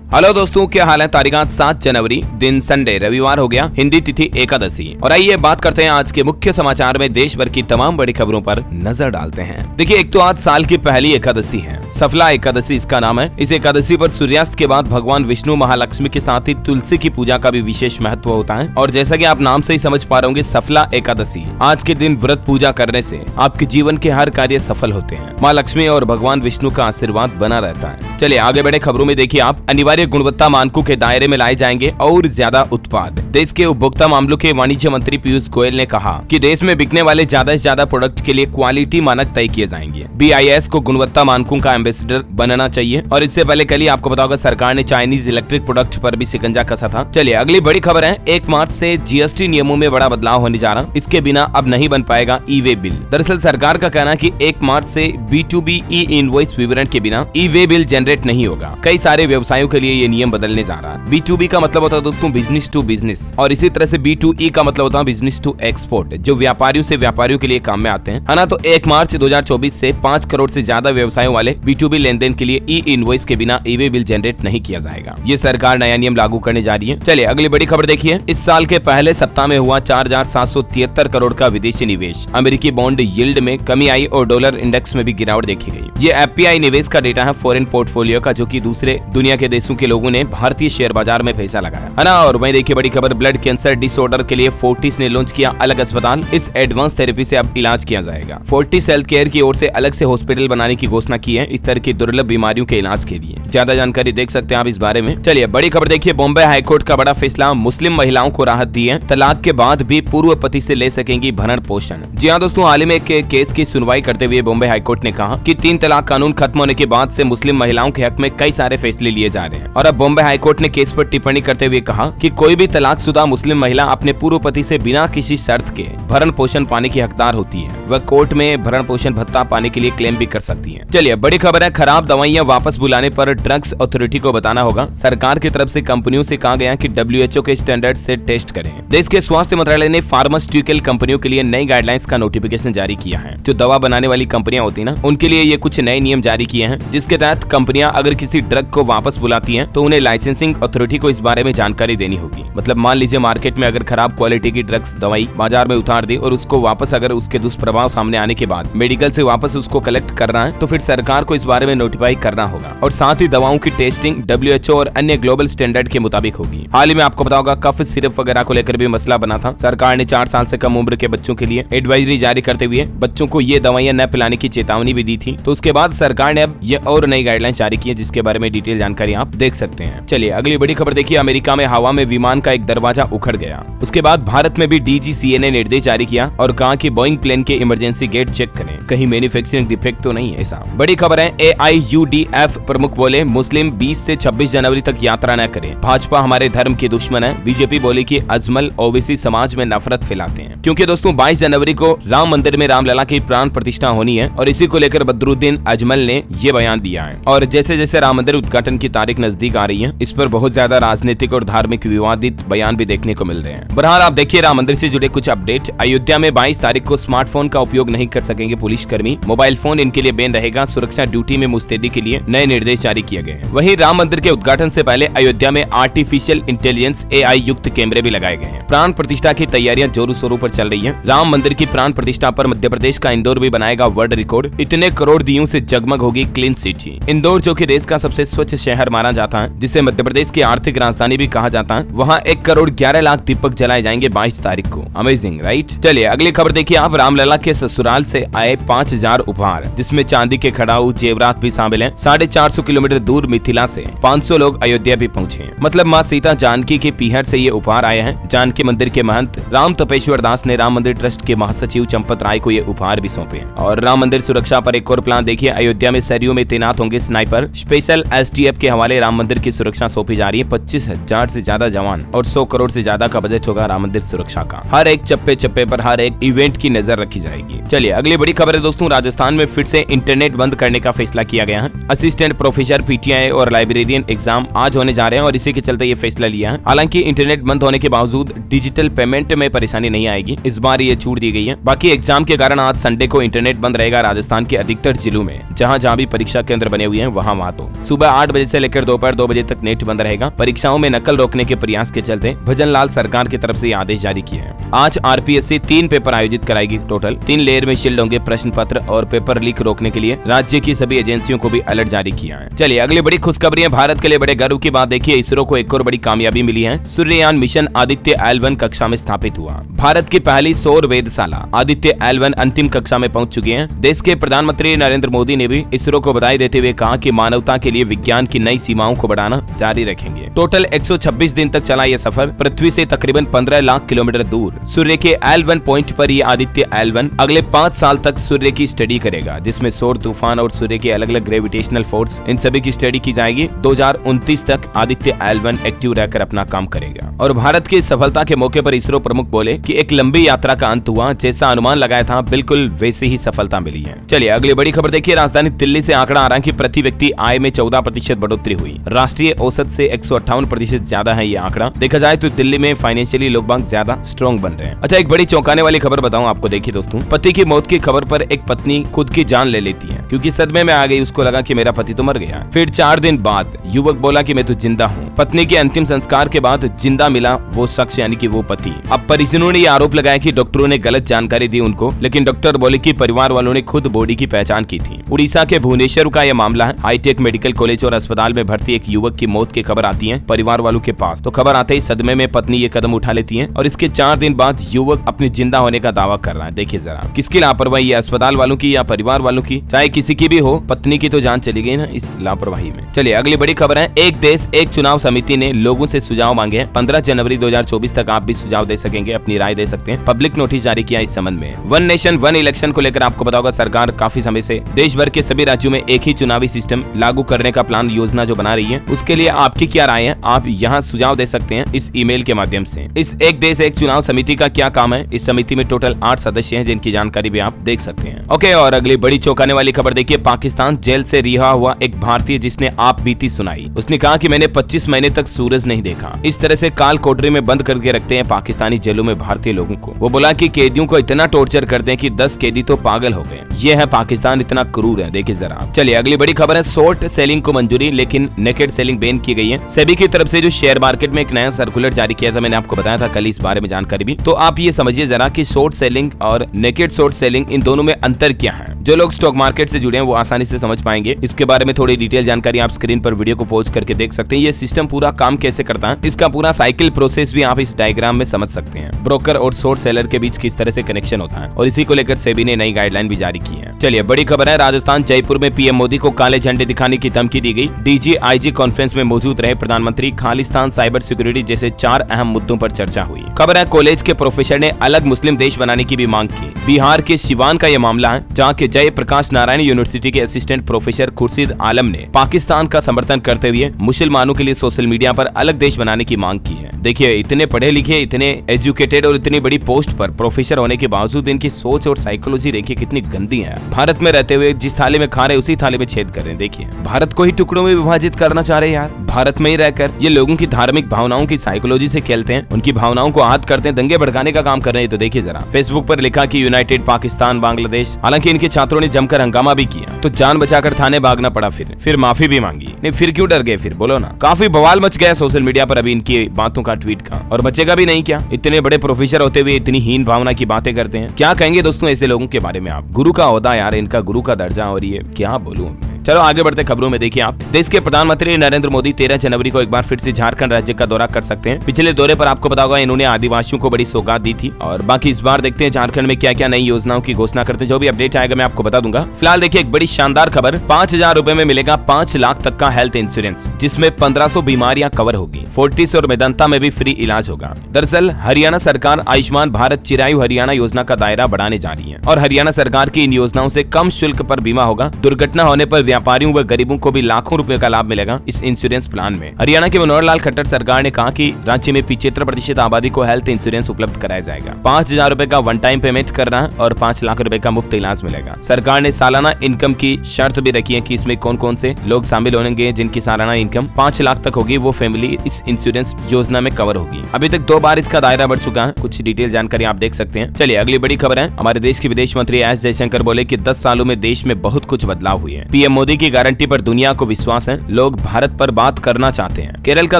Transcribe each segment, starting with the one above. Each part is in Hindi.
हेलो दोस्तों, क्या हाल है। तारीख 7 जनवरी, दिन संडे, रविवार हो गया, हिंदी तिथि एकादशी। और आइए बात करते हैं आज के मुख्य समाचार में देश भर की तमाम बड़ी खबरों पर नजर डालते हैं। देखिए, एक तो आज साल की पहली एकादशी है, सफला एकादशी इसका नाम है। इस एकादशी पर सूर्यास्त के बाद भगवान विष्णु, महालक्ष्मी के साथ ही तुलसी की पूजा का भी विशेष महत्व होता है। और जैसा कि आप नाम से ही समझ पा रहे होंगे, सफला एकादशी, आज के दिन व्रत पूजा करने से आपके जीवन के हर कार्य सफल होते हैं। माँ लक्ष्मी और भगवान विष्णु का आशीर्वाद बना रहता है। चलिए आगे बढ़े खबरों में। देखिए, आप अनिवार्य गुणवत्ता मानकों के दायरे में लाए जाएंगे और ज्यादा उत्पाद। देश के उपभोक्ता मामलों के वाणिज्य मंत्री पीयूष गोयल ने कहा कि देश में बिकने वाले ज्यादा से ज्यादा प्रोडक्ट के लिए क्वालिटी मानक तय किए जाएंगे। BIS को गुणवत्ता मानकों का एम्बेसडर बनना चाहिए। और इससे पहले कल ही आपको पता होगा, सरकार ने चाइनीज इलेक्ट्रिक प्रोडक्ट पर भी शिकंजा कसा था। चलिए अगली बड़ी खबर है, 1 मार्च से GST नियमों में बड़ा बदलाव होने जा रहा। इसके बिना अब नहीं बन पाएगा ई-वे बिल। दरअसल सरकार का कहना है कि 1 मार्च से B2B ई इनवॉइस विवरण के बिना ई-वे बिल जनरेट नहीं होगा। कई सारे व्यवसायों के लिए ये नियम बदलने जा रहा है। B2B का मतलब होता है दोस्तों बिजनेस टू बिजनेस, और इसी तरह से B2E का मतलब होता है बिजनेस टू एक्सपोर्ट, जो व्यापारियों से व्यापारियों के लिए काम में आते हैं, है ना। तो 1 मार्च 2024 से 5 करोड़ से ज्यादा व्यवसायों वाले B2B लेनदेन के लिए ई इनवॉइस के बिना ई-वे बिल जनरेट नहीं किया जाएगा। ये सरकार नया नियम लागू करने जा रही है। चलिए अगली बड़ी खबर देखिए, इस साल के पहले सप्ताह में हुआ 4773 करोड़ का विदेशी निवेश। अमेरिकी बॉन्ड यील्ड में कमी आई और डॉलर इंडेक्स में भी गिरावट देखी गई। ये FPI निवेश का डेटा है, फॉरेन पोर्टफोलियो का, जो कि दूसरे दुनिया के देशों के लोगों ने भारतीय शेयर बाजार में पैसा लगाया, है ना। और वहीं देखिए बड़ी खबर, ब्लड कैंसर डिसऑर्डर के लिए फोर्टिस ने लॉन्च किया अलग अस्पताल। इस एडवांस थेरेपी से अब इलाज किया जाएगा। फोर्टिस हेल्थ केयर की ओर से अलग से हॉस्पिटल बनाने की घोषणा की है, इस तरह की दुर्लभ बीमारियों के इलाज के लिए। ज्यादा जानकारी देख सकते हैं आप इस बारे में। चलिए बड़ी खबर देखिए, बॉम्बे हाईकोर्ट का बड़ा फैसला, मुस्लिम महिलाओं को राहत दी है। तलाक के बाद भी पूर्व पति से ले सकेंगी भरण पोषण। जी हाँ दोस्तों, हाल ही में एक केस की सुनवाई करते हुए बॉम्बे हाईकोर्ट ने कहा कि 3 तलाक कानून खत्म होने के बाद से मुस्लिम महिलाओं के हक में कई सारे फैसले लिए जा रहे हैं। और अब बॉम्बे हाईकोर्ट ने केस पर टिप्पणी करते हुए कहा कि कोई भी तलाकशुदा मुस्लिम महिला अपने पूर्व पति से बिना किसी शर्त के भरण पोषण पाने की हकदार होती है। वह कोर्ट में भरण पोषण भत्ता पाने के लिए क्लेम भी कर सकती है। चलिए बड़ी खबर है, खराब दवाइयां वापस बुलाने पर ड्रग्स अथॉरिटी को बताना होगा। सरकार की तरफ से कंपनियों से कहा गया कि WHO के स्टैंडर्ड से टेस्ट करें। देश के स्वास्थ्य मंत्रालय ने फार्मास्यूटिकल कंपनियों के लिए नई गाइडलाइंस का नोटिफिकेशन जारी किया है। जो दवा बनाने वाली कंपनियां होती है ना, उनके लिए ये कुछ नए नियम जारी किए हैं, जिसके तहत कंपनियां अगर किसी ड्रग को वापस बुलाती हैं तो उन्हें लाइसेंसिंग अथॉरिटी को इस बारे में जानकारी देनी होगी। मतलब मान लीजिए मार्केट में अगर खराब क्वालिटी की ड्रग्स दवाई बाजार में उतार दी और उसको वापस अगर उसके दुष्प्रभाव सामने आने के बाद मेडिकल से वापस उसको कलेक्ट करना है, तो फिर सरकार को इस बारे में नोटिफाई करना होगा। और साथ ही दवाओं की टेस्टिंग WHO और अन्य ग्लोबल स्टैंडर्ड के मुताबिक होगी। हाल ही में आपको पता होगा, कफ सिरप वगैरह को लेकर भी मसला बना था। सरकार ने 4 साल से कम उम्र के बच्चों के लिए एडवाइजरी जारी करते हुए बच्चों को ये दवाइयां न पिलाने की चेतावनी भी दी थी। तो उसके बाद सरकार ने अब ये और नई गाइडलाइन जारी की है, जिसके बारे में डिटेल जानकारी आप देख सकते हैं। चलिए अगली बड़ी खबर देखिए, अमेरिका में हवा में विमान का एक दरवाजा उखड़ गया। उसके बाद भारत में भी DGCA ने निर्देश जारी किया और कहा कि बोइंग प्लेन के इमरजेंसी गेट चेक करें, कहीं मैन्युफैक्चरिंग डिफेक्ट तो नहीं है। ऐसा बड़ी खबर है, AIUDF प्रमुख बोले मुस्लिम 20 से 26 जनवरी तक यात्रा न करें। भाजपा हमारे धर्म के दुश्मन है। BJP बोले कि अजमल OBC समाज में नफरत फैलाते हैं। क्योंकि दोस्तों 22 जनवरी को राम मंदिर में रामलला की प्राण प्रतिष्ठा होनी है और इसी को लेकर बदरुद्दीन अजमल ने ये बयान दिया है। और जैसे जैसे राम मंदिर उद्घाटन की तारीख नजदीक आ रही है, इस पर बहुत ज्यादा राजनीतिक और धार्मिक विवादित बयान भी देखने को मिल रहे हैं। बहरहाल आप देखिए राम मंदिर से जुड़े कुछ अपडेट। अयोध्या में 22 तारीख को स्मार्टफोन का उपयोग नहीं कर सकेंगे पुलिसकर्मी। मोबाइल फोन इनके लिए बैन रहेगा। सुरक्षा ड्यूटी में मुस्तैदी के लिए नए निर्देश जारी किए गए हैं। वहीं राम मंदिर के उद्घाटन से पहले अयोध्या में आर्टिफिशियल इंटेलिजेंस AI युक्त कैमरे भी लगाए गए हैं। प्राण प्रतिष्ठा की तैयारियां जोरों शोरों पर चल रही है। राम मंदिर की प्राण प्रतिष्ठा पर मध्य प्रदेश का इंदौर भी बनाएगा वर्ल्ड रिकॉर्ड। इतने करोड़ दियों से जगमग होगी क्लीन सिटी। इंदौर जो कि देश का सबसे स्वच्छ शहर माना जाता है, जिसे मध्य प्रदेश की आर्थिक राजधानी भी कहा जाता है, वहाँ 1 करोड़ 11 लाख दीपक जलाए जाएंगे 22 तारीख को। Amazing right. चलिए अगली खबर देखिए आप, रामलला के ससुराल से आए 5000 उपहार, जिसमें चांदी के खड़ाऊ जेवरात भी शामिल हैं। 450 किलोमीटर दूर मिथिला से 500 लोग अयोध्या भी पहुँचे। मतलब माँ सीता जानकी के पीहर से ये उपहार आए हैं। जानकी मंदिर के महंत राम तपेश्वर दास ने राम मंदिर ट्रस्ट के महासचिव चंपत राय को ये उपहार भी सौंपे। और राम मंदिर सुरक्षा पर एक और प्लान देखिए, अयोध्या में सरयू में तैनात होंगे स्नाइपर। स्पेशल STF के हवाले राम मंदिर की सुरक्षा सौंपी जा रही है। 25,000 से ज्यादा जवान और 100 करोड़ से ज्यादा का बजट होगा राम मंदिर सुरक्षा का। हर एक चप्पे चप्पे पर, हर एक इवेंट की नजर रखी जाएगी। चलिए अगली बड़ी खबर है दोस्तों, राजस्थान में फिर से इंटरनेट बंद करने का फैसला किया गया है। असिस्टेंट प्रोफेसर PTI और लाइब्रेरियन एग्जाम आज होने जा रहे हैं और इसी के चलते ये फैसला लिया है। हालांकि इंटरनेट बंद होने के बावजूद डिजिटल पेमेंट में परेशानी नहीं आएगी, इस बार ये छूट दी गई है। बाकी एग्जाम के कारण आज संडे को इंटरनेट बंद रहेगा राजस्थान के अधिकतर जिलों में। जहाँ जहाँ भी परीक्षा केंद्र बने हुए हैं वहाँ तो सुबह 8 बजे से लेकर 2 दोपहर 2 बजे तक नेट बंद रहेगा। परीक्षाओं में नकल रोकने के प्रयास के चलते भजनलाल सरकार की तरफ से आदेश जारी किया है। आज आरपीएससी 3 पेपर आयोजित कराएगी। टोटल 3 लेयर में शील्ड होंगे प्रश्न पत्र और पेपर लीक रोकने के लिए राज्य की सभी एजेंसियों को भी अलर्ट जारी किया है। चलिए अगली बड़ी खुशखबरी है, भारत के लिए बड़े गर्व की बात। देखिए इसरो को एक और बड़ी कामयाबी मिली है। सूर्ययान मिशन आदित्य L1 कक्षा में स्थापित हुआ। भारत की पहली सौर वेधशाला आदित्य L1 अंतिम कक्षा में पहुंच चुकी है। देश के प्रधानमंत्री नरेंद्र मोदी ने भी इसरो को बधाई देते हुए कहा कि मानवता के लिए विज्ञान की नई सीमाओं को बढ़ाना जारी रखेंगे। टोटल 126 दिन तक चला यह सफर पृथ्वी से तकरीबन 15 लाख किलोमीटर दूर सूर्य के L1 पॉइंट पर ये आदित्य L1 अगले 5 साल तक सूर्य की स्टडी करेगा, जिसमें सौर तूफान और सूर्य के अलग अलग ग्रेविटेशनल फोर्स इन सभी की स्टडी की जाएगी। 2029 तक आदित्य L1 एक्टिव रहकर अपना काम करेगा। और भारत की सफलता के मौके पर इसरो प्रमुख बोले कि एक लंबी यात्रा का अंत हुआ, जैसा अनुमान लगाया था बिल्कुल वैसे ही सफलता मिली है। चलिए अगली बड़ी खबर देखिए, राजधानी दिल्ली से आंकड़ा आ रहा है कि प्रति व्यक्ति आय में 14% बढ़ोतरी हुई। राष्ट्रीय औसत से 158% ज्यादा है ये आंकड़ा। देखा जाए तो दिल्ली में फाइनेंशियली लोग बाग ज्यादा स्ट्रॉन्ग बन रहे हैं। अच्छा एक बड़ी चौंकाने वाली खबर बताऊं आपको। देखिए दोस्तों, पति की मौत की खबर पर एक पत्नी खुद की जान ले लेती है क्योंकि सदमे में आ गई। उसको लगा कि मेरा पति तो मर गया। फिर 4 दिन बाद युवक बोला कि मैं तो जिंदा हूँ। पत्नी के अंतिम संस्कार के बाद जिंदा मिला वो शख्स यानी कि वो पति। अब परिजनों ने आरोप लगाया कि डॉक्टरों ने गलत जानकारी दी उनको, लेकिन डॉक्टर बोले कि परिवार वालों ने खुद बॉडी की पहचान की थी। उड़ीसा के भुवनेश्वर का यह मामला है। हाईटेक मेडिकल कॉलेज और अस्पताल में भर्ती एक युवक की मौत की खबर आती है परिवार वालों के पास। तो खबर आते ही सदमे में पत्नी ये कदम उठा लेती है और इसके 4 दिन बाद युवक अपने जिंदा होने का दावा कर रहा है। देखिए जरा किसकी लापरवाही है, अस्पताल वालों की या परिवार वालों की? चाहे किसी की भी हो, पत्नी की तो जान चली गई ना इस लापरवाही में। चलिए अगली बड़ी खबर है, एक देश एक चुनाव समिति ने लोगों से सुझाव मांगे हैं। 15 जनवरी 2024 तक आप भी सुझाव दे सकेंगे, अपनी राय दे सकते हैं। पब्लिक नोटिस जारी किया इस संबंध में। वन नेशन वन इलेक्शन को लेकर आपको बताऊंगा, सरकार काफी समय से देश भर के सभी राज्यों में एक ही चुनावी सिस्टम लागू करने का प्लान योजना जो बना रही है, उसके लिए आपकी क्या राय है? आप यहाँ सुझाव दे सकते हैं इस ईमेल के माध्यम से। इस एक देश एक चुनाव समिति का क्या काम है? इस समिति में टोटल 8 सदस्य हैं जिनकी जानकारी भी आप देख सकते हैं। ओके, और अगली बड़ी चौंकाने वाली खबर देखिए, पाकिस्तान जेल से रिहा हुआ एक भारतीय जिसने आप बीती सुनाई। उसने कहा कि मैंने 25 महीने तक सूरज नहीं देखा। इस तरह से काल कोठरी में बंद करके रखते हैं पाकिस्तानी जेलों में भारतीय लोगों को। वो बोला कि कैदियों को इतना टॉर्चर करते हैं कि 10 कैदी तो पागल हो गए। ये है पाकिस्तान, इतना क्रूर है। देखिए जरा। चलिए अगली बड़ी खबर है, शॉर्ट सेलिंग को मंजूरी लेकिन नेकेड सेलिंग बैन की गई है। सेबी की तरफ से जो शेयर मार्केट में एक नया सर्कुलर जारी किया था, मैंने आपको बताया था कल इस बारे में जानकारी भी। तो आप ये समझिए जरा कि शॉर्ट सेलिंग और नेकेड शॉर्ट सेलिंग इन दोनों में अंतर क्या है। जो लोग स्टॉक मार्केट से जुड़े हैं वो आसानी से समझ पाएंगे। इसके बारे में थोड़ी डिटेल जानकारी आप स्क्रीन पर वीडियो को पॉज करके देख सकते हैं। ये सिस्टम पूरा काम कैसे करता है, इसका पूरा साइकिल प्रोसेस भी आप इस डायग्राम में समझ सकते हैं। ब्रोकर और शॉर्ट सेलर के बीच किस तरह से कनेक्शन होता है, और इसी को लेकर सेबी ने नई गाइडलाइन भी जारी की है। चलिए बड़ी खबर है, राजस्थान जयपुर में पीएम मोदी को काले झंडे दिखाने की धमकी दी गई। DG-IG कॉन्फ्रेंस में मौजूद रहे प्रधानमंत्री। खालिस्तान, साइबर सिक्योरिटी जैसे 4 अहम मुद्दों पर चर्चा हुई। खबर है, कॉलेज के प्रोफेसर ने अलग मुस्लिम देश बनाने की भी मांग की। बिहार के सिवान का यह मामला है, जहाँ के जय प्रकाश नारायण यूनिवर्सिटी के असिस्टेंट प्रोफेसर खुर्शीद आलम ने पाकिस्तान का समर्थन करते हुए मुसलमानों के लिए सोशल मीडिया पर अलग देश बनाने की मांग की है। देखिए इतने पढ़े लिखे, इतने एजुकेटेड और इतनी बड़ी पोस्ट पर प्रोफेसर होने के बावजूद इनकी सोच और साइकोलॉजी देखिए कितनी गंदी है। भारत में रहते हुए जिस थाली में खा रहे उसी थाली में छेद कर रहे हैं। देखिए भारत को ही टुकड़ों में विभाजित करना चाह रहे हैं यार। भारत में ही रहकर ये लोगों की धार्मिक भावनाओं की साइकोलॉजी से खेलते हैं, उनकी भावनाओं को आहत करते हैं, दंगे भड़काने का काम कर रहे हैं। तो देखिए जरा, फेसबुक पर लिखा कि यूनाइटेड पाकिस्तान बांग्लादेश। हालांकि इनके छात्रों ने जमकर हंगामा भी किया तो जान बचाकर थाने भागना पड़ा, फिर माफी भी मांगी। नहीं फिर क्यों डर गए, फिर बोलो ना। काफी बवाल मच गया सोशल मीडिया पर अभी इनकी बातों का, ट्वीट का, और बचेगा भी नहीं क्या? इतने बड़े प्रोफेसर होते हुए इतनी हीन भावना की बातें करते हैं। क्या कहेंगे दोस्तों ऐसे लोगों के बारे में आप? गुरु का ओहदा यार, इनका गुरु का दर्जा, और ये क्या बोलूं। चलो आगे बढ़ते खबरों में। देखिए आप, देश के प्रधानमंत्री नरेंद्र मोदी 13 जनवरी को एक बार फिर से झारखंड राज्य का दौरा कर सकते हैं। पिछले दौरे पर आपको पता होगा इन्होंने आदिवासियों को बड़ी सौगात दी थी, और बाकी इस बार देखते हैं झारखंड में क्या क्या नई योजनाओं की घोषणा करते हैं। जो भी अपडेट आएगा मैं आपको बता दूंगा। फिलहाल देखिए एक बड़ी शानदार खबर, 5,000 रुपए में मिलेगा 5 लाख तक का हेल्थ इंश्योरेंस, जिसमें 1500 बीमारियां कवर होगी। फोर्टिस और मेदांता में भी फ्री इलाज होगा। दरअसल हरियाणा सरकार आयुष्मान भारत चिरायु हरियाणा योजना का दायरा बढ़ाने जा रही है, और हरियाणा सरकार की इन योजनाओं से कम शुल्क पर बीमा होगा। दुर्घटना होने पर व्यापारियों व गरीबों को भी लाखों रुपए का लाभ मिलेगा इस इंश्योरेंस प्लान में। हरियाणा के मनोहर लाल खट्टर सरकार ने कहा कि राज्य में 75% आबादी को हेल्थ इंश्योरेंस उपलब्ध कराया जाएगा। 5,000 रुपए का वन टाइम पेमेंट करना है और 5 लाख रुपए का मुफ्त इलाज मिलेगा। सरकार ने सालाना इनकम की शर्त भी रखी है कि इसमें कौन कौन से लोग शामिल होंगे जिनकी सालाना इनकम 5 लाख तक होगी, वो फैमिली इस इंश्योरेंस योजना में कवर होगी। अभी तक 2 बार इसका दायरा बढ़ चुका है। कुछ डिटेल जानकारी आप देख सकते हैं। चलिए अगली बड़ी खबर है, हमारे देश के विदेश मंत्री एस जयशंकर बोले कि 10 सालों में देश में बहुत कुछ बदलाव हुए हैं। पीएम मोदी मोदी की गारंटी पर दुनिया को विश्वास है, लोग भारत पर बात करना चाहते हैं। केरल का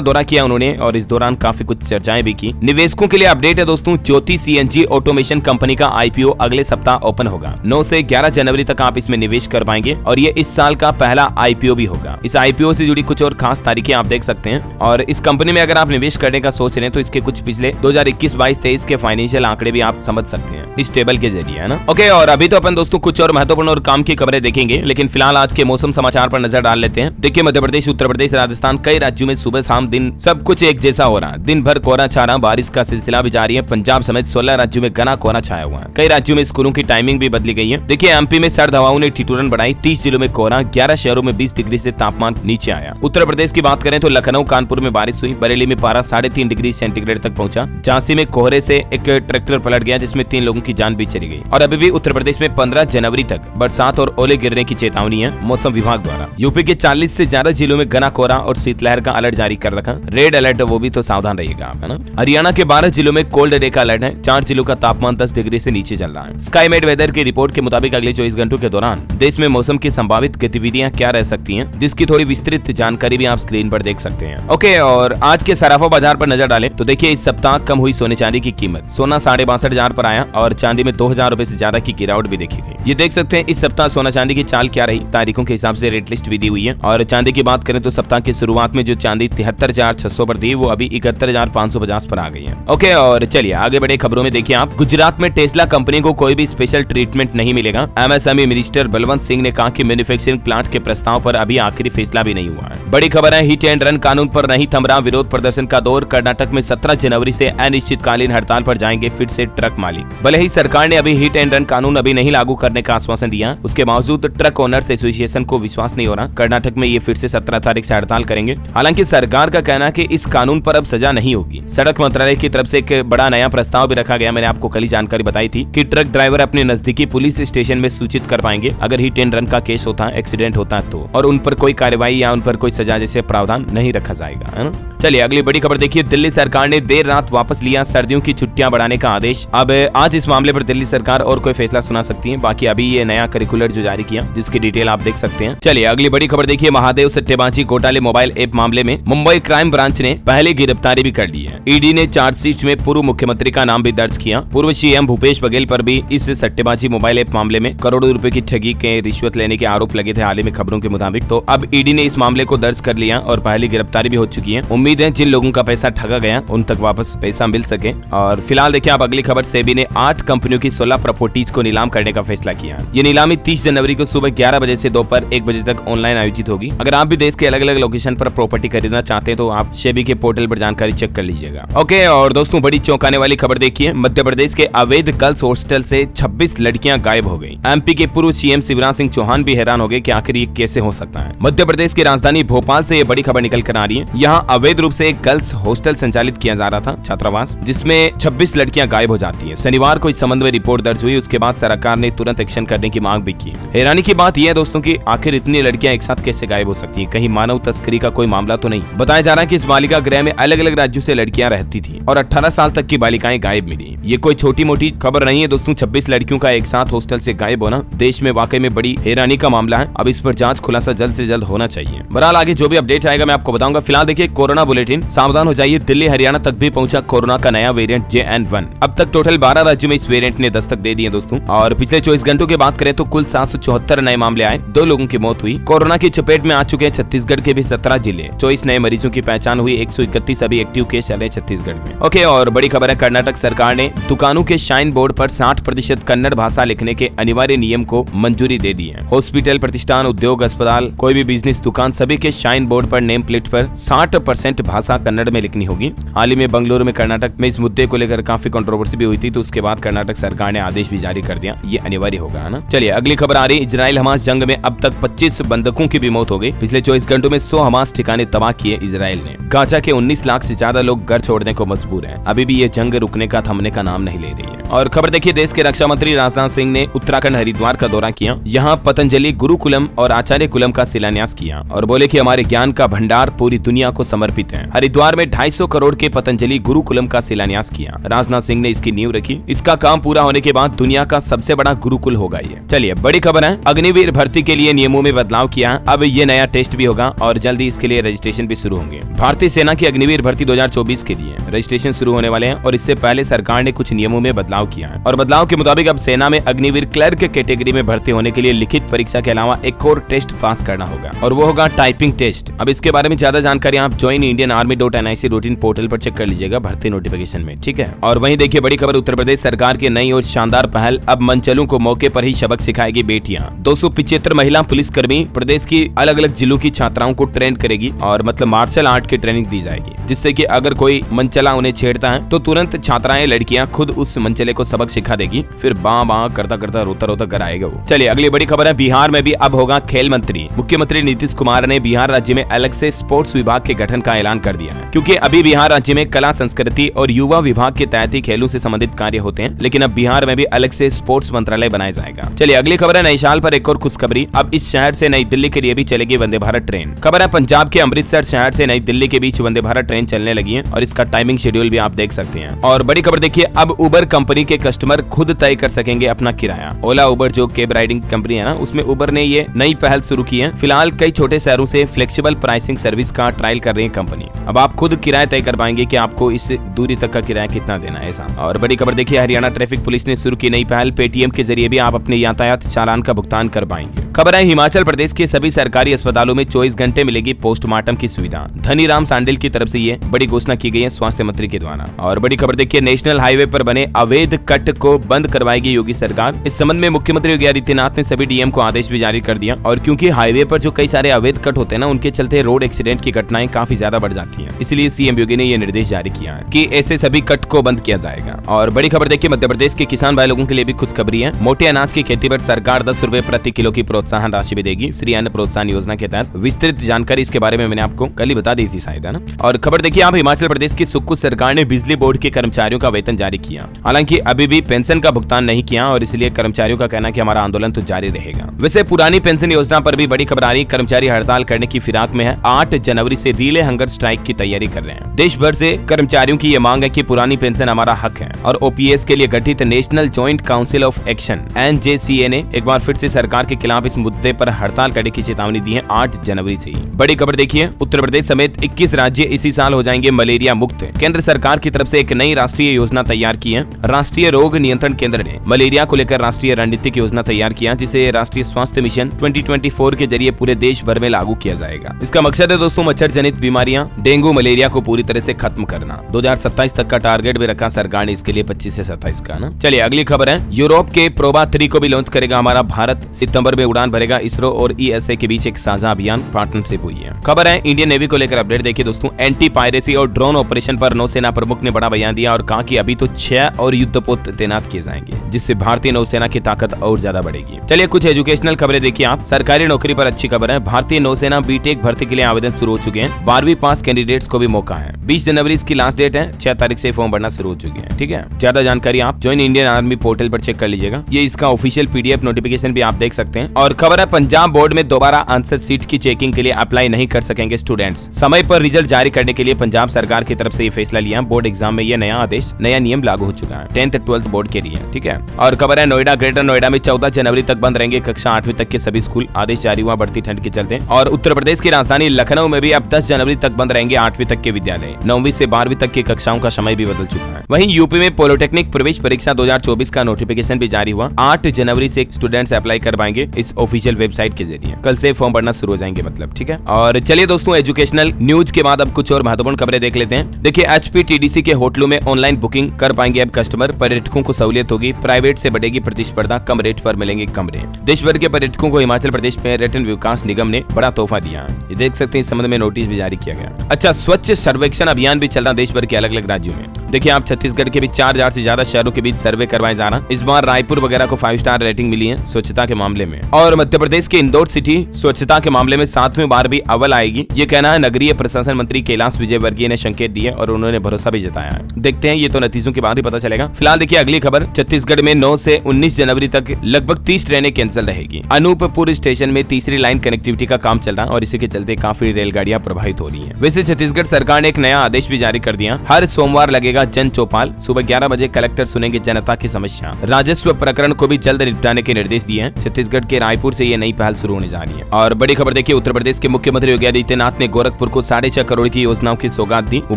दौरा किया उन्होंने और इस दौरान काफी कुछ चर्चाएं भी की। निवेशकों के लिए अपडेट है दोस्तों, ज्योति सीएनजी ऑटोमेशन कंपनी का आईपीओ अगले सप्ताह ओपन होगा। 9 से 11 जनवरी तक आप इसमें निवेश कर पाएंगे और ये इस साल का पहला आईपीओ भी होगा। इस आईपीओ से जुड़ी कुछ और खास तारीखें आप देख सकते हैं और इस कंपनी में अगर आप निवेश करने का सोच रहे हैं तो इसके कुछ पिछले 2021-22-23 के फाइनेंशियल आंकड़े भी आप समझ सकते हैं इस टेबल के जरिए, है ना। ओके, और अभी तो अपन दोस्तों कुछ और महत्वपूर्ण और काम की खबरें देखेंगे, लेकिन फिलहाल आज के मौसम समाचार पर नजर डाल लेते हैं। देखिए, मध्य प्रदेश, उत्तर प्रदेश, राजस्थान, कई राज्यों में सुबह शाम दिन सब कुछ एक जैसा हो रहा है। दिन भर कोहरा छा रहा, बारिश का सिलसिला भी जारी है। पंजाब समेत 16 राज्यों में घना कोहरा छाया हुआ है। कई राज्यों में स्कूलों की टाइमिंग भी बदली गई है। देखिए, एमपी में सर्द हवाओं ने ठिठुरन बढ़ाई, 30 जिलों में कोहरा, 11 शहरों में 20 डिग्री से तापमान नीचे आया। उत्तर प्रदेश की बात करें तो लखनऊ, कानपुर में बारिश हुई, बरेली में पारा 3.5 डिग्री सेंटीग्रेड तक पहुंचा। झांसी में कोहरे से एक ट्रैक्टर पलट गया जिसमें 3 लोगों की जान भी चली गई। और अभी भी उत्तर प्रदेश में 15 जनवरी तक बरसात और ओले गिरने की चेतावनी है मौसम विभाग द्वारा। यूपी के 40 से ज्यादा जिलों में घना कोहरा और शीतलहर का अलर्ट जारी कर रखा, रेड अलर्ट, वो भी तो सावधान रहिएगा, है ना। हरियाणा के 12 जिलों में कोल्ड डे का अलर्ट है, 4 जिलों का तापमान 10 डिग्री से नीचे चल रहा है। स्काईमेट वेदर की रिपोर्ट के मुताबिक अगले 24 घंटों के दौरान देश में मौसम की संभावित गतिविधियां क्या रह सकती हैं, जिसकी थोड़ी विस्तृत जानकारी भी आप स्क्रीन पर देख सकते हैं। ओके, और आज के सराफा बाजार पर नजर डालें तो देखिए, इस सप्ताह कम हुई सोने चांदी की कीमत। सोना 62,500 पर आया और चांदी में 2,000 रुपए से ज्यादा की गिरावट भी देखी गई। ये देख सकते हैं इस सप्ताह सोना चांदी की चाल क्या रही, तारीखों के हिसाब से रेट लिस्ट भी दी हुई है। और चांदी की बात करें तो सप्ताह की शुरुआत में जो चांदी 73,600 पर थी, वो अभी 71,550 पर आ गई है। ओके, और चलिए आगे बढ़े खबरों में। देखिए, आप गुजरात में टेस्ला कंपनी को कोई भी स्पेशल ट्रीटमेंट नहीं मिलेगा। एमएसएमई मिनिस्टर बलवंत सिंह ने कहा कि मैन्युफैक्चरिंग प्लांट के प्रस्ताव पर अभी आखिरी फैसला भी नहीं हुआ है। बड़ी खबर है, हिट एंड रन कानून पर नहीं थम रहा विरोध प्रदर्शन का दौर। कर्नाटक में 17 जनवरी से अनिश्चितकालीन हड़ताल पर जाएंगे फिर से ट्रक मालिक। भले ही सरकार ने अभी हिट एंड रन कानून अभी नहीं लागू करने का आश्वासन दिया, उसके बावजूद ट्रक ओनर्स एसोसिएशन को विश्वास नहीं हो रहा। कर्नाटक में ये फिर से 17 तारीख से हड़ताल करेंगे। हालांकि सरकार का कहना है कि इस कानून पर अब सजा नहीं होगी। सड़क मंत्रालय की तरफ से एक बड़ा नया प्रस्ताव भी रखा गया। मैंने आपको कल ही जानकारी बताई थी कि ट्रक ड्राइवर अपने नजदीकी पुलिस स्टेशन में सूचित कर पाएंगे अगर हिट एंड रन का केस होता है, एक्सीडेंट होता है तो, और उन पर कोई कार्रवाई या उन पर कोई सजा जैसे प्रावधान नहीं रखा जाएगा, है ना। चलिए अगली बड़ी खबर देखिए, दिल्ली सरकार ने देर रात वापस लिया सर्दियों की छुट्टियां बढ़ाने का आदेश। अब आज इस मामले पर दिल्ली सरकार और कोई फैसला सुना सकती है। बाकी अभी ये नया करिकुलर जो जारी किया, जिसकी डिटेल आप देख सकते हैं। चलिए अगली बड़ी खबर देखिए, महादेव सट्टेबाजी घोटाले मोबाइल ऐप मामले में मुंबई क्राइम ब्रांच ने पहले गिरफ्तारी भी कर ली है। ईडी ने चार्जशीट में पूर्व मुख्यमंत्री का नाम भी दर्ज किया। पूर्व सीएम भूपेश बघेल पर भी इस सट्टेबाजी मोबाइल ऐप मामले में करोड़ों रुपए की ठगी के रिश्वत लेने के आरोप लगे थे हाल ही में खबरों के मुताबिक। तो अब ईडी ने इस मामले को दर्ज कर लिया और पहली गिरफ्तारी भी हो चुकी है। उम्मीद है जिन लोगों का पैसा ठगा गया उन तक वापस पैसा मिल सके। और फिलहाल देखिए आप अगली खबर, सेबी ने 8 कंपनियों की 16 प्रॉपर्टीज को नीलाम करने का फैसला किया। ये नीलामी 30 जनवरी को सुबह 11 बजे से दोपहर 1 बजे तक ऑनलाइन आयोजित होगी। अगर आप भी देश के अलग अलग लोकेशन पर प्रॉपर्टी खरीदना चाहते हैं तो आप सेबी के पोर्टल पर जानकारी चेक कर लीजिएगा। ओके, और दोस्तों बड़ी चौंकाने वाली खबर देखिए, मध्य प्रदेश के अवैध गर्ल्स हॉस्टल से 26 लड़कियां गायब हो गई। एमपी के पूर्व सीएम शिवराज सिंह चौहान भी हैरान हो गए कि आखिर ये कैसे हो सकता है। मध्य प्रदेश की राजधानी भोपाल से ये बड़ी खबर निकल कर आ रही है। यहाँ अवैध रूप से एक गर्ल्स हॉस्टल संचालित किया जा रहा था, छात्रावास, जिसमें 26 लड़कियां गायब हो जाती है। शनिवार को इस संबंध में रिपोर्ट दर्ज हुई। उसके बाद सरकार ने तुरंत एक्शन करने की मांग भी की। हैरानी की बात यह है दोस्तों कि आखिर इतनी लड़कियां एक साथ कैसे गायब हो सकती हैं? कहीं मानव तस्करी का कोई मामला तो नहीं? बताया जा रहा है कि इस बालिका गृह में अलग अलग राज्यों से लड़कियां रहती थी और 18 साल तक की बालिकाएं गायब मिली। ये कोई छोटी मोटी खबर नहीं है दोस्तों। 26 लड़कियों का एक साथ हॉस्टल से गायब होना देश में वाकई में बड़ी हैरानी का मामला है। अब इस पर जांच खुलासा जल्द से जल्द होना चाहिए। बहरहाल आगे जो भी अपडेट आएगा मैं आपको बताऊंगा। फिलहाल देखिए कोरोना बुलेटिन, सावधान हो जाइए, दिल्ली हरियाणा तक भी पहुंचा कोरोना का नया वेरिएंट JN1। अब तक टोटल 12 राज्यों में इस वेरिएंट ने दस्तक दे दी है दोस्तों। और पिछले 24 घंटों की बात करें तो कुल 774 नए मामले आए, 2 लोगों की मौत हुई। कोरोना की चपेट में आ चुके हैं छत्तीसगढ़ के भी 17 जिले। 24 नए मरीजों की पहचान हुई, 131 अभी एक्टिव केस चले छत्तीसगढ़ में। ओके, और बड़ी खबर है, कर्नाटक सरकार ने दुकानों के शाइन बोर्ड पर 60% कन्नड़ भाषा लिखने के अनिवार्य नियम को मंजूरी दे दी है। हॉस्पिटल, प्रतिष्ठान, उद्योग, अस्पताल, कोई भी बिजनेस दुकान, सभी के शाइन बोर्ड पर नेम प्लेट पर 60% भाषा कन्नड़ में लिखनी होगी। हाल ही में बेंगलुरु में कर्नाटक में इस मुद्दे को लेकर काफी कंट्रोवर्सी भी हुई थी, तो उसके बाद कर्नाटक सरकार ने आदेश भी जारी कर दिया, ये अनिवार्य होगा, है ना। चलिए अगली खबर आ रही, इजराइल हमास जंग में अब तक 25 बंधकों की भी मौत हो गई। पिछले 24 घंटों में 100 हमास ठिकाने तबाह किए इजराइल ने। गाजा के 19 लाख से ज्यादा लोग घर छोड़ने को मजबूर हैं। अभी भी ये जंग रुकने का, थमने का नाम नहीं ले रही है। और खबर देखिए, देश के रक्षा मंत्री राजनाथ सिंह ने उत्तराखंड हरिद्वार का दौरा किया। यहाँ पतंजलि गुरुकुलम और आचार्य कुलम का शिलान्यास किया और बोले कि हमारे ज्ञान का भंडार पूरी दुनिया को समर्पित है। हरिद्वार में 250 करोड़ के पतंजलि गुरुकुलम का शिलान्यास किया। राजनाथ सिंह ने इसकी नींव रखी। इसका काम पूरा होने के बाद दुनिया का सबसे बड़ा गुरुकुल होगा ये। चलिए बड़ी खबर है, अग्निवीर भर्ती के लिए लिए नियमों में बदलाव किया। अब ये नया टेस्ट भी होगा और जल्दी इसके लिए रजिस्ट्रेशन भी शुरू होंगे। भारतीय सेना की अग्निवीर भर्ती 2024 के लिए रजिस्ट्रेशन शुरू होने वाले हैं और इससे पहले सरकार ने कुछ नियमों में बदलाव किया है और बदलाव के मुताबिक अब सेना में अग्निवीर क्लर्क कैटेगरी में भर्ती होने के लिए लिखित परीक्षा के अलावा एक और टेस्ट पास करना होगा और वो होगा टाइपिंग टेस्ट। अब इसके बारे में ज्यादा जानकारी आप joinindianarmy.nic रूटीन पोर्टल पर चेक कर लीजिएगा भर्ती नोटिफिकेशन में, ठीक है। और वहीं देखिए बड़ी खबर, उत्तर प्रदेश सरकार की नई और शानदार पहल, अब मनचलों को मौके पर ही सबक सिखाएगी बेटियां। 275 महिला पुलिसकर्मी प्रदेश की अलग अलग जिलों की छात्राओं को ट्रेन करेगी और मतलब मार्शल आर्ट की ट्रेनिंग दी जाएगी, जिससे कि अगर कोई मनचला उन्हें छेड़ता है तो तुरंत छात्राएं लड़कियां खुद उस मनचले को सबक सिखा देगी, फिर बां बां करता करता रोता रोता घर आएगा वो। चलिए अगली बड़ी खबर है, बिहार में भी अब होगा खेल मंत्री। मुख्यमंत्री नीतीश कुमार ने बिहार राज्य में अलग से स्पोर्ट्स विभाग के गठन का ऐलान कर दिया है, क्योंकि अभी बिहार राज्य में कला, संस्कृति और युवा विभाग के तहत ही खेलों से संबंधित कार्य होते हैं, लेकिन अब बिहार में भी अलग से स्पोर्ट्स मंत्रालय बनाया जाएगा। चलिए अगली खबर है, नई साल पर एक और खुशखबरी, अब इस शहर से नई दिल्ली के लिए भी चलेगी वंदे भारत ट्रेन। खबर है पंजाब के अमृतसर शहर से नई दिल्ली के बीच वंदे भारत ट्रेन चलने लगी है और इसका टाइमिंग शेड्यूल भी आप देख सकते हैं। और बड़ी खबर देखिए, अब उबर कंपनी के कस्टमर खुद तय कर सकेंगे अपना किराया। ओला उबर जो कैब राइडिंग कंपनी है ना, उसमें उबर ने ये नई पहल शुरू की है। फिलहाल कई छोटे शहरों से फ्लेक्सिबल प्राइसिंग सर्विस का ट्रायल कर रही है कंपनी। अब आप खुद किराया तय कर पाएंगे कि आपको इस दूरी तक का किराया कितना देना है ऐसा। और बड़ी खबर देखिए, हरियाणा ट्रैफिक पुलिस ने शुरू की नई पहल, पेटीएम के जरिए भी आप अपने यातायात चालान का भुगतान कर पाएंगे। खबर है हिमाचल प्रदेश के सभी सरकारी अस्पतालों में 24 घंटे मिलेगी पोस्टमार्टम की सुविधा। धनीराम सांडिल की तरफ से ये बड़ी घोषणा की गई है स्वास्थ्य मंत्री के द्वारा। और बड़ी खबर देखिए, नेशनल हाईवे पर बने अवैध कट को बंद करवाएगी योगी सरकार। इस संबंध में मुख्यमंत्री योगी आदित्यनाथ ने सभी डीएम को आदेश भी जारी कर दिया। और क्योंकि हाईवे पर जो कई सारे अवैध कट होते हैं ना, उनके चलते रोड एक्सीडेंट की घटनाएं काफी ज्यादा बढ़ जाती हैं, इसलिए सीएम योगी ने ये निर्देश जारी किया है कि ऐसे सभी कट को बंद किया जाएगा। और बड़ी खबर देखिए, मध्य प्रदेश के किसान भाई लोगों के लिए भी खुशखबरी है। मोटे अनाज की खेती पर सरकार 10 रुपए प्रति किलो की प्रोत्साहन राशि भी देगी, श्री अन्न प्रोत्साहन योजना के तहत। विस्तृत जानकारी इसके बारे में मैंने आपको कल ही बता दी थी शायद, है ना। और खबर देखिए आप, हिमाचल प्रदेश की सुक्खू सरकार ने बिजली बोर्ड के कर्मचारियों का वेतन जारी किया। हालांकि अभी भी पेंशन का भुगतान नहीं किया और इसलिए कर्मचारियों का कहना है कि हमारा आंदोलन तो जारी रहेगा। वैसे पुरानी पेंशन योजना पर भी बड़ी खबर आ रही, कर्मचारी हड़ताल करने की फिराक में है। 8 जनवरी से रिले हंगर स्ट्राइक की तैयारी कर रहे हैं। देश भर से कर्मचारियों की ये मांग है कि पुरानी पेंशन हमारा हक है। और ओपीएस के लिए गठित national joint council of action NJCA ने एक बार फिर से सरकार के खिलाफ इस मुद्दे पर हड़ताल करने की चेतावनी दी है 8 जनवरी से ही। बड़ी खबर देखिए, उत्तर प्रदेश समेत 21 राज्य इसी साल हो जाएंगे मलेरिया मुक्त। केंद्र सरकार की तरफ से एक नई राष्ट्रीय योजना तैयार की है। राष्ट्रीय रोग नियंत्रण केंद्र ने मलेरिया को लेकर राष्ट्रीय रणनीतिक योजना तैयार किया, जिसे राष्ट्रीय स्वास्थ्य मिशन 2024 के जरिए पूरे देश भर में लागू किया जाएगा। इसका मकसद है दोस्तों मच्छर जनित बीमारियां, डेंगू, मलेरिया को पूरी तरह से खत्म करना। 2027 तक का टारगेट भी रखा सरकार ने इसके लिए, 25 से 27 का ना। चलिए अगली खबर है, यूरोप के प्रोबा 3 को भी लॉन्च करेगा हमारा भारत। सितंबर में उड़ान भरेगा। इसरो और ईएसए के बीच एक साझा अभियान पार्टनरशिप हुई है। खबर है इंडियन नेवी को लेकर अपडेट देखिए दोस्तों, एंटी पायरेसी और ड्रोन ऑपरेशन पर नौसेना प्रमुख ने बड़ा बयान दिया और कहा कि अभी तो 6 और युद्धपोत तैनात किए जाएंगे, जिससे भारतीय नौसेना की ताकत और ज्यादा बढ़ेगी। चलिए कुछ एजुकेशनल खबरें देखिए आप। सरकारी नौकरी पर अच्छी खबर है, भारतीय नौसेना बीटेक भर्ती के लिए आवेदन शुरू हो चुके हैं। 12वीं पास कैंडिडेट्स को भी मौका है। 20 जनवरी इसकी लास्ट डेट है, 6 तारीख से फॉर्म भरना शुरू हो चुके हैं, ठीक है। ज्यादा जानकारी आप ज्वाइन इंडियन आर्मी पोर्टल पर चेक कर लीजिएगा। ये इसका ऑफिशियल पीडीएफ नोटिफिकेशन भी आप देख सकते हैं। और खबर है पंजाब बोर्ड में दोबारा आंसर शीट की चेकिंग के लिए अप्लाई नहीं कर सकेंगे स्टूडेंट्स। समय पर रिजल्ट जारी करने के लिए पंजाब सरकार की तरफ से ये फैसला लिया। बोर्ड एग्जाम में ये नया आदेश, नया नियम लागू हो चुका है 10th 12th बोर्ड के लिए, ठीक है। और खबर है नोएडा, ग्रेटर नोएडा में 14 जनवरी तक बंद रहेंगे कक्षा 8वीं तक के सभी स्कूल। आदेश जारी हुआ बढ़ती ठंड के चलते। और उत्तर प्रदेश की राजधानी लखनऊ में भी अब 10 जनवरी तक बंद रहेंगे 8वीं तक के विद्यालय। 9वीं से 12वीं तक की कक्षाओं का समय भी बदल चुका है। वहीं यूपी में पॉलिटेक्निक प्रवेश परीक्षा 2024 का नोटिफिकेशन भी जारी हुआ। 8 जनवरी से स्टूडेंट्स अप्लाई कर पाएंगे इस ऑफिशियल वेबसाइट के जरिए। कल से फॉर्म भरना शुरू हो जाएंगे मतलब, ठीक है। और चलिए दोस्तों एजुकेशनल न्यूज के बाद अब कुछ और महत्वपूर्ण खबरें देख लेते हैं। देखिए एचपीटीडीसी के होटलों में ऑनलाइन बुकिंग कर पाएंगे अब कस्टमर। पर्यटकों को सहूलियत होगी, प्राइवेट से बढ़ेगी प्रतिस्पर्धा, कम रेट पर मिलेंगे कमरे। देश भर के पर्यटकों को हिमाचल प्रदेश पर्यटन विकास निगम ने बड़ा तोहफा दिया है। ये देख सकते हैं, इस संबंध में नोटिस भी जारी किया गया। अच्छा, स्वच्छ सर्वेक्षण अभियान भी चल रहा देश भर के अलग अलग राज्यों में। देखिए आप छत्तीसगढ़ के भी 4000 से ज्यादा शहरों के बीच सर्वे करवाए जा रहा है। इस बार रायपुर वगैरह को 5 स्टार रेटिंग मिली है स्वच्छता के मामले में। और मध्य प्रदेश के इंदौर सिटी स्वच्छता के मामले में 7वीं बार भी अव्वल आएगी, ये कहना है नगरीय प्रशासन मंत्री कैलाश विजयवर्गीय ने संकेत दिए और उन्होंने भरोसा भी जताया है। देखते हैं, ये तो नतीजों के बाद ही पता चलेगा। फिलहाल देखिए अगली खबर, छत्तीसगढ़ में 9 से 19 जनवरी तक लगभग 30 ट्रेनें कैंसिल रहेगी। अनूपपुर स्टेशन में तीसरी लाइन कनेक्टिविटी का काम चल रहा है और इसी के चलते काफी रेलगाड़ियां प्रभावित हो रही हैं। वैसे छत्तीसगढ़ सरकार ने एक नया आदेश भी जारी कर दिया। हर सोमवार लगेगा बनेगा जन चौपाल। सुबह 11 बजे कलेक्टर सुनेंगे जनता की समस्या। राजस्व प्रकरण को भी जल्द निपटाने के निर्देश दिए हैं। छत्तीसगढ़ के रायपुर से ये नई पहल शुरू होने जा रही है। और बड़ी खबर देखिए, उत्तर प्रदेश के मुख्यमंत्री योगी आदित्यनाथ ने गोरखपुर को 6.5 करोड़ की योजनाओं की सौगात दी। वो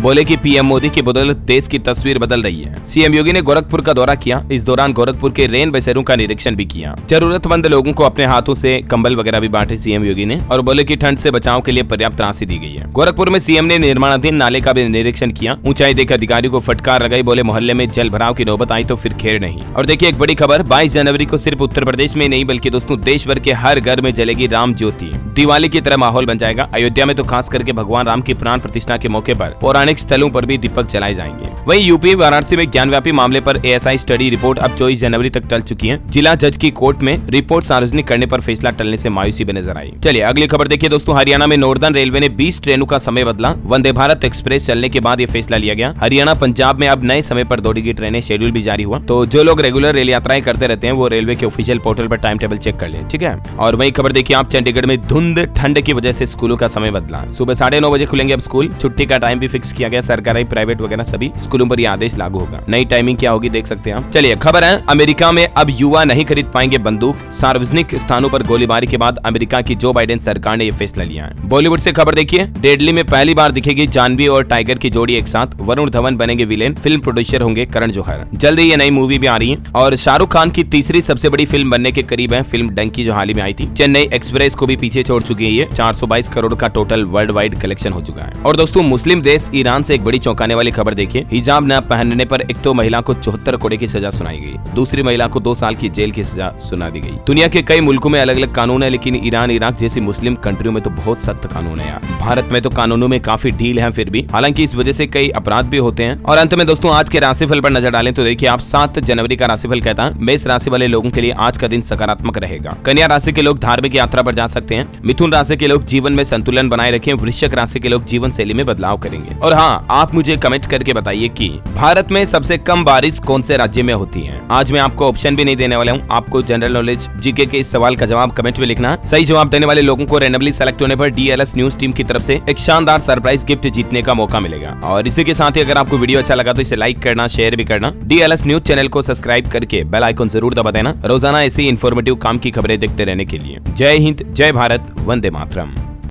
बोले कि पीएम मोदी की बदौलत देश की तस्वीर बदल रही है। सीएम योगी ने गोरखपुर का दौरा किया। इस दौरान गोरखपुर के रेन बसेरों का निरीक्षण भी किया। जरूरतमंद लोगों को अपने हाथों से कंबल वगैरह भी बांटे सीएम योगी ने, और बोले कि ठंड से बचाव के लिए पर्याप्त राशि दी गई है। गोरखपुर में सीएम ने निर्माणाधीन नाले का भी निरीक्षण किया। ऊंचाई देख अधिकारियों को फटकार लगाई। बोले मोहल्ले में जल भराव की नौबत आई तो फिर खेर नहीं। और देखिए एक बड़ी खबर, 22 जनवरी को सिर्फ उत्तर प्रदेश में नहीं बल्कि दोस्तों देश भर के हर घर में जलेगी राम ज्योति। दिवाली की तरह माहौल बन जाएगा। अयोध्या में तो खास करके भगवान राम की प्राण प्रतिष्ठा के मौके पर पौराणिक स्थलों पर भी दीपक जलाए जाएंगे। वहीं यूपी वाराणसी में ज्ञानव्यापी मामले पर एएसआई स्टडी रिपोर्ट अब 24 जनवरी तक टल चुकी है। जिला जज की कोर्ट में रिपोर्ट सार्वजनिक करने पर फैसला टलने से मायूसी भी नजर आई। चलिए अगली खबर देखिए दोस्तों, हरियाणा में नॉर्दर्न रेलवे ने 20 ट्रेनों का समय बदला। वंदे भारत एक्सप्रेस चलने के बाद ये फैसला लिया गया। हरियाणा पंजाब में अब नए समय पर दौड़ेगी ट्रेनें, शेड्यूल भी जारी हुआ। तो जो लोग रेगुलर रेल यात्राएं करते रहते हैं वो रेलवे के ऑफिशियल पोर्टल पर टाइम टेबल चेक कर लें, ठीक है। और वही खबर देखिए आप, चंडीगढ़ में धुंध ठंड की वजह से स्कूलों का समय बदला। सुबह 9:30 बजे खुलेंगे अब स्कूल। छुट्टी का टाइम भी फिक्स किया गया। सरकारी, प्राइवेट वगैरह सभी स्कूलों पर यह आदेश लागू होगा। नई टाइमिंग क्या होगी देख सकते हैं आप। चलिए खबर है, अमेरिका में अब युवा नहीं खरीद पाएंगे बंदूक। सार्वजनिक स्थानों पर गोलीबारी के बाद अमेरिका की जो बाइडेन सरकार ने यह फैसला लिया है। बॉलीवुड से खबर देखिए, डेडली में पहली बार दिखेगी जानवी और टाइगर की जोड़ी एक साथ। वरुण धवन बनेंगे विलेन। फिल्म प्रोड्यूसर होंगे करण जौहर। जल्द ही ये नई मूवी भी आ रही है। और शाहरुख खान की तीसरी सबसे बड़ी फिल्म बनने के करीब है। फिल्म डंकी जो हाल ही में आई थी। चेन्नई एक्सप्रेस को भी पीछे छोड़ चुकी है। ये 422 करोड़ का टोटल वर्ल्ड वाइड कलेक्शन हो चुका है। और दोस्तों मुस्लिम देश ईरान से एक बड़ी चौंकाने वाली खबर देखिए, हिजाब न पहनने पर एक तो महिला को 74 कोड़े की सजा सुनाई गई। दूसरी महिला को 2 साल की जेल की सजा सुना दी गई। दुनिया के कई मुल्कों में अलग अलग कानून है, लेकिन ईरान, इराक जैसी मुस्लिम कंट्रियों में तो बहुत सख्त कानून है यार। भारत में तो कानूनों में काफी ढील है फिर भी, हालांकि इस वजह से कई अपराध भी होते हैं। और अंत में दोस्तों आज के राशिफल पर नजर डालें तो देखिए आप, 7 जनवरी का राशिफल कहता है मेष राशि वाले लोगों के लिए आज का दिन सकारात्मक रहेगा। कन्या राशि के लोग धार्मिक यात्रा पर जा सकते हैं। मिथुन राशि के लोग जीवन में संतुलन बनाए रखें। वृश्चिक राशि के लोग जीवन शैली में बदलाव करेंगे। और हाँ, आप मुझे कमेंट करके बताइए कि भारत में सबसे कम बारिश कौन से राज्य में होती है। आज मैं आपको ऑप्शन भी नहीं देने वाला हूँ, आपको जनरल नॉलेज जीके के इस सवाल का जवाब कमेंट में लिखना। सही जवाब देने वाले लोगों को रैंडमली सेलेक्ट होने पर डीएलएस न्यूज टीम की तरफ से एक शानदार सरप्राइज गिफ्ट जीतने का मौका मिलेगा। और इसी के साथ ही अगर आपको वीडियो अच्छा लगा तो इसे लाइक करना, शेयर भी करना। डीएलएस न्यूज चैनल को सब्सक्राइब करके बेल आइकन जरूर दबा देना, रोजाना ऐसी इंफॉर्मेटिव काम की खबरें देखते रहने के लिए। जय हिंद, जय भारत, वंदे मातरम।